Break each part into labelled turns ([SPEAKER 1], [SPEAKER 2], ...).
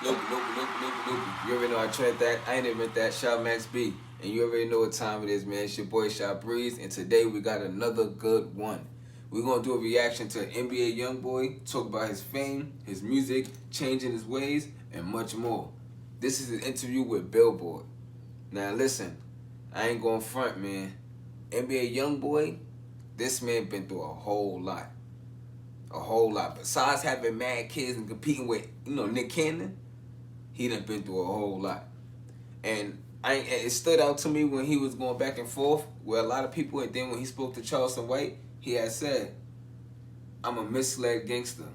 [SPEAKER 1] Looopy. You already know I tread that. I ain't invent that. Shout Max B. And you already know what time it is, man. It's your boy Shot Breeze. And today we got another good one. We're going to do a reaction to NBA Youngboy, talk about his fame, his music, changing his ways, and much more. This is an interview with Billboard. Now listen, I ain't going front, man. NBA Youngboy, this man been through a whole lot. A whole lot. Besides having mad kids and competing with, Nick Cannon, he done been through a whole lot. And it stood out to me when he was going back and forth with a lot of people, and then when he spoke to Charleston White, he had said, "I'm a misled gangster."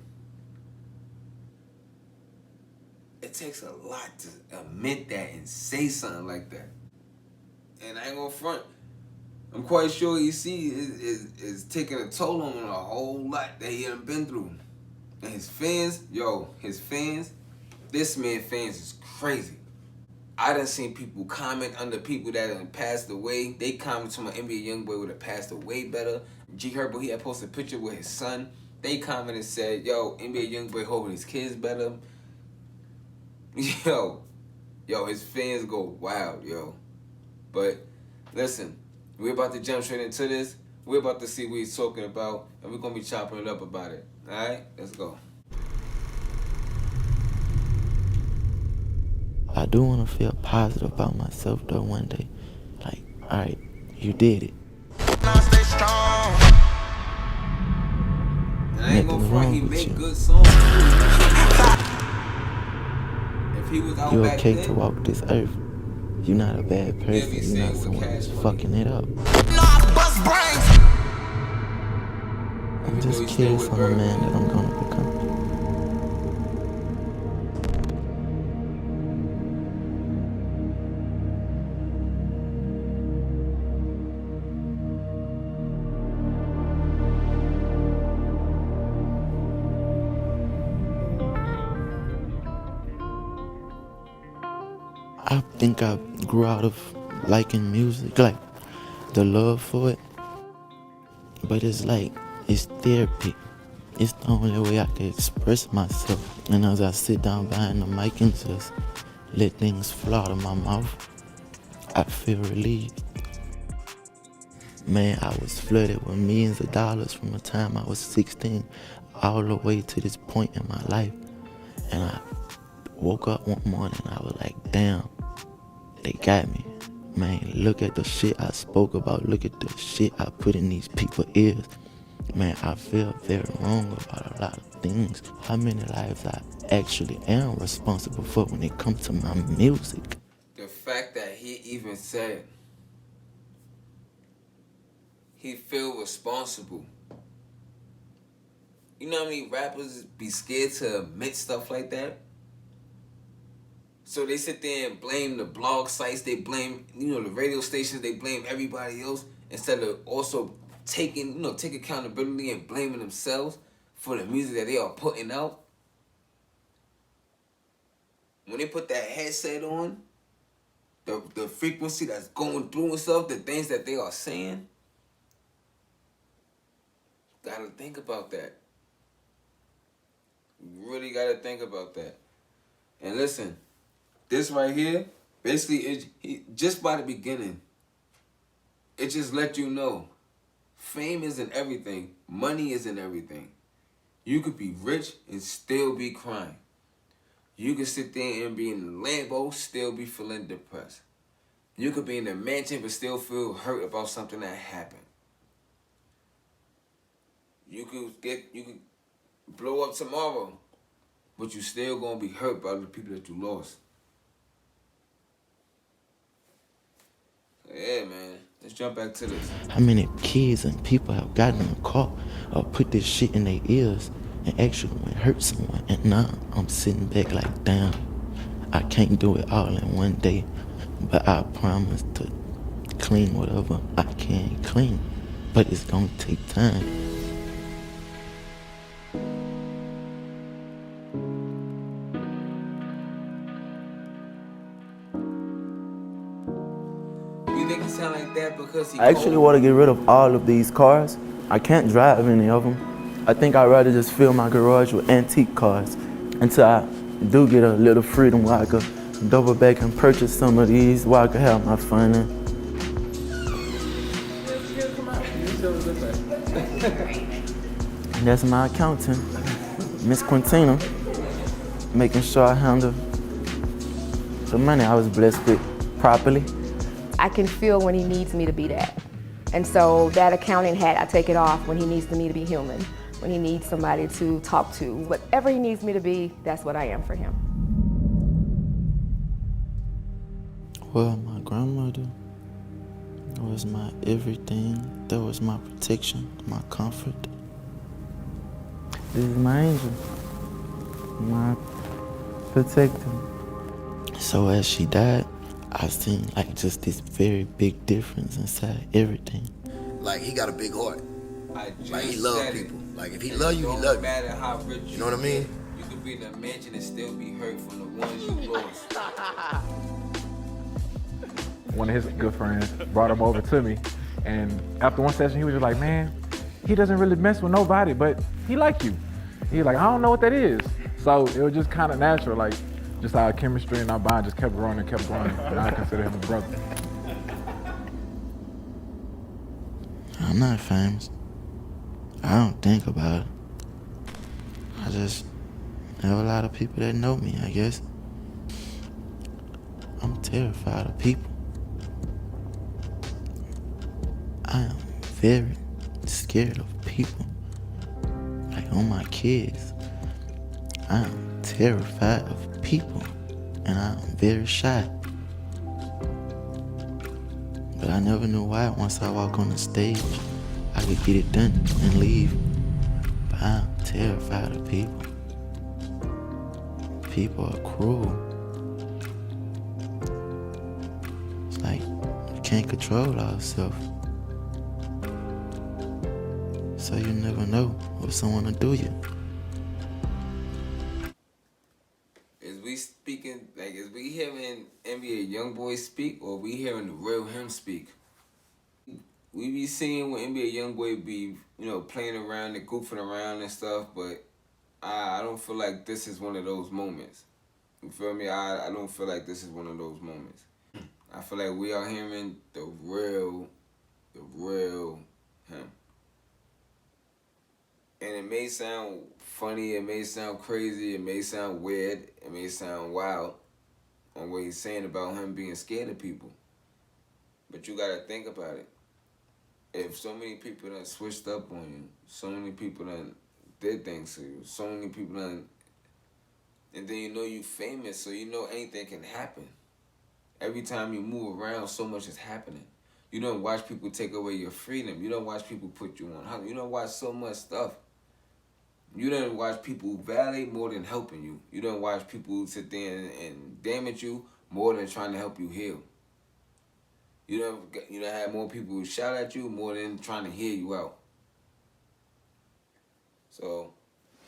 [SPEAKER 1] It takes a lot to admit that and say something like that. And I ain't gonna front. I'm quite sure EC is taking a toll on him a whole lot that he done been through. And his fans, this man fans is crazy. I done seen people comment under people that done passed away. They comment to my NBA Youngboy would have passed away better. G Herbo, he had posted a picture with his son. They commented and said, yo, NBA Youngboy holding his kids better. Yo, his fans go wild, yo. But listen, we're about to jump straight into this. We're about to see what he's talking about, and we're going to be chopping it up about it. All right? Let's go.
[SPEAKER 2] I do want to feel positive about myself, though, one day. Like, all right, you did it.
[SPEAKER 1] Now stay strong. And I ain't gonna front, he make good songs. If he was out
[SPEAKER 2] you
[SPEAKER 1] back
[SPEAKER 2] okay
[SPEAKER 1] then,
[SPEAKER 2] to walk this earth. You're not a bad person. You're not someone who's fucking it up. I'm just curious on the man that I'm gonna become. I think I grew out of liking music, like the love for it. But it's like, it's therapy. It's the only way I can express myself. And as I sit down behind the mic and just let things flow out of my mouth, I feel relieved. Man, I was flooded with millions of dollars from the time I was 16 all the way to this point in my life. And I woke up one morning and I was like, damn, they got me. Man, look at the shit I spoke about. Look at the shit I put in these people's ears. Man, I feel very wrong about a lot of things. How many lives I actually am responsible for when it comes to my music.
[SPEAKER 1] The fact that he even said he feel responsible. You know how many rappers be scared to admit stuff like that? So they sit there and blame the blog sites, they blame, the radio stations, they blame everybody else instead of also taking, take accountability and blaming themselves for the music that they are putting out. When they put that headset on, the frequency that's going through and stuff, the things that they are saying, gotta think about that. You really gotta think about that. And listen, this right here, basically, just by the beginning, it just let you know, fame isn't everything. Money isn't everything. You could be rich and still be crying. You could sit there and be in the Lambo, still be feeling depressed. You could be in the mansion but still feel hurt about something that happened. You could blow up tomorrow, but you still gonna be hurt by the people that you lost. Yeah, man. Let's jump back to this.
[SPEAKER 2] How many kids and people have gotten in a car or put this shit in their ears and actually hurt someone? And now I'm sitting back like, damn, I can't do it all in one day, but I promise to clean whatever I can clean. But it's gonna take time.
[SPEAKER 1] Sound like that because
[SPEAKER 2] I actually want to get rid of all of these cars. I can't drive any of them. I think I'd rather just fill my garage with antique cars until I do get a little freedom where I could double back and purchase some of these where I could have my fun in. And that's my accountant, Miss Quintina, making sure I handle the money I was blessed with properly.
[SPEAKER 3] I can feel when he needs me to be that. And so that accounting hat, I take it off when he needs me to be human, when he needs somebody to talk to. Whatever he needs me to be, that's what I am for him.
[SPEAKER 2] Well, my grandmother was my everything. That was my protection, my comfort. This is my angel, my protector. So as she died, I seen like just this very big difference inside everything.
[SPEAKER 4] Like he got a big heart. Like he love people. Like if he love you, he love you.
[SPEAKER 1] No matter how rich
[SPEAKER 4] you know what I mean?
[SPEAKER 1] You could be in a mansion and still be hurt from the ones you lost.
[SPEAKER 5] One of his good friends brought him over to me, and after one session, he was just like, "Man, he doesn't really mess with nobody, but he like you." He was like, "I don't know what that is." So it was just kind of natural, like just our chemistry and our bond just kept growing and kept growing. And I consider him a brother.
[SPEAKER 2] I'm not famous. I don't think about it. I just have a lot of people that know me, I guess. I'm terrified of people. I am very scared of people. Like on my kids. I am terrified of people. And I am very shy. But I never knew why once I walk on the stage, I could get it done and leave. But I'm terrified of people. People are cruel. It's like you can't control ourselves. So you never know what someone will do you.
[SPEAKER 1] Is we speaking, like, is we hearing NBA Youngboy speak, or we hearing the real him speak? We be seeing when NBA Youngboy be, playing around and goofing around and stuff, but I don't feel like this is one of those moments. You feel me? I don't feel like this is one of those moments. I feel like we are hearing the real him. And it may sound funny, it may sound crazy, it may sound weird, it may sound wild on what he's saying about him being scared of people. But you gotta think about it. If so many people done switched up on you, so many people done did things to you, so many people done, and then you famous, so anything can happen. Every time you move around, so much is happening. You don't watch people take away your freedom. You don't watch people put you on hunger. You don't watch so much stuff. You don't watch people validate more than helping you. You don't watch people sit there and damage you more than trying to help you heal. You don't have more people who shout at you more than trying to hear you out. So,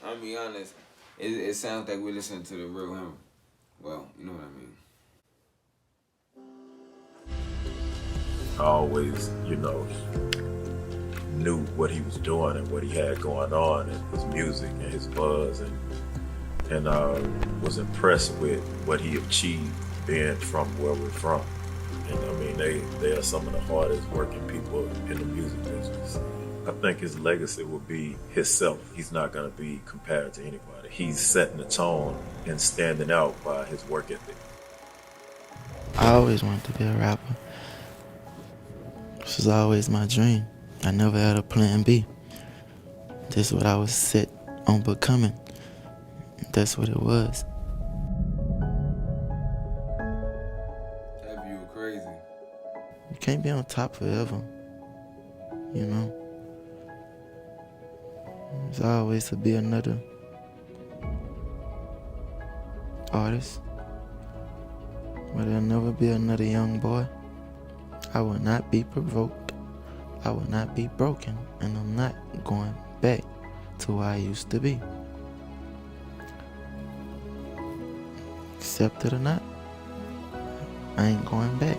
[SPEAKER 1] I'll be honest, it sounds like we're listening to the real him. Well, you know what I mean.
[SPEAKER 6] I always, knew what he was doing and what he had going on and his music and his buzz and was impressed with what he achieved being from where we're from. And I mean, they are some of the hardest working people in the music business. I think his legacy will be himself. He's not going to be compared to anybody. He's setting the tone and standing out by his work ethic.
[SPEAKER 2] I always wanted to be a rapper. This was always my dream. I never had a plan B. This is what I was set on becoming. That's what it was.
[SPEAKER 1] That view crazy.
[SPEAKER 2] You can't be on top forever. There's always to be another artist. But there'll never be another Youngboy. I will not be provoked. I will not be broken. And I'm not going back to where I used to be. Accept it or not, I ain't going back.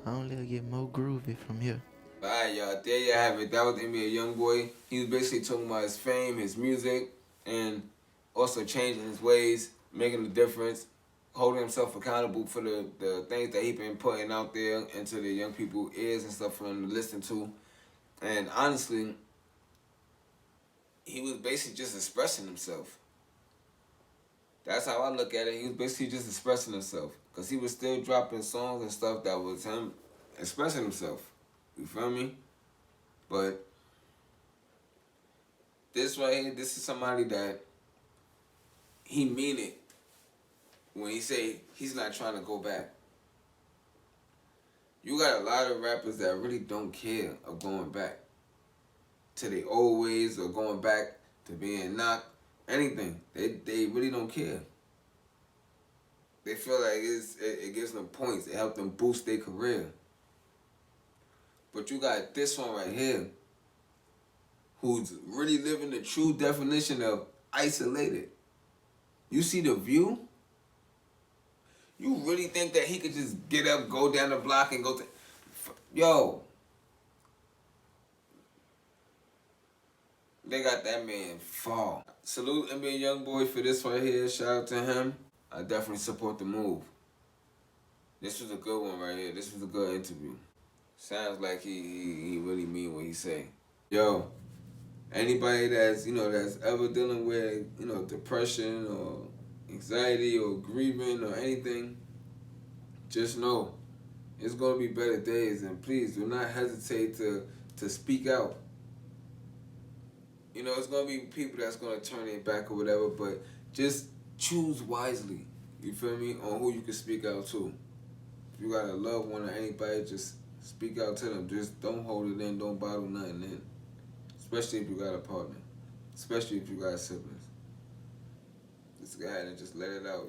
[SPEAKER 2] I only get more groovy from here.
[SPEAKER 1] Alright, y'all, there you have it. That was NBA Youngboy. He was basically talking about his fame, his music, and also changing his ways, making a difference, holding himself accountable for the things that he been putting out there into the young people's ears and stuff for them to listen to. And honestly, he was basically just expressing himself. That's how I look at it. He was basically just expressing himself. Because he was still dropping songs and stuff that was him expressing himself. You feel me? But this right here, this is somebody that he mean it when he say he's not trying to go back. You got a lot of rappers that really don't care of going back to their old ways or going back to being knocked, anything. They really don't care. They feel like it gives them points. It helps them boost their career. But you got this one right here who's really living the true definition of isolated. You see The View? You really think that he could just get up, go down the block, and go to... Yo. They got that man fall. Salute NBA Youngboy for this right here. Shout out to him. I definitely support the move. This was a good one right here. This was a good interview. Sounds like he really mean what he say. Yo, anybody that's, that's ever dealing with, depression or anxiety or grieving or anything, just know it's going to be better days, and please do not hesitate to speak out. It's going to be people that's going to turn their back or whatever, but just choose wisely, you feel me, on who you can speak out to. If you got a loved one or anybody, just speak out to them. Just don't hold it in, don't bottle nothing in. Especially if you got a partner. Especially if you got siblings. Just go ahead and just let it out,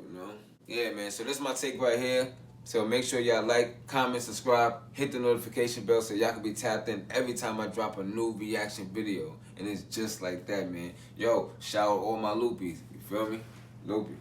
[SPEAKER 1] Yeah, man, so this is my take right here. So make sure y'all like, comment, subscribe, hit the notification bell so y'all can be tapped in every time I drop a new reaction video. And it's just like that, man. Yo, shout out all my Loopies. You feel me? Loopy.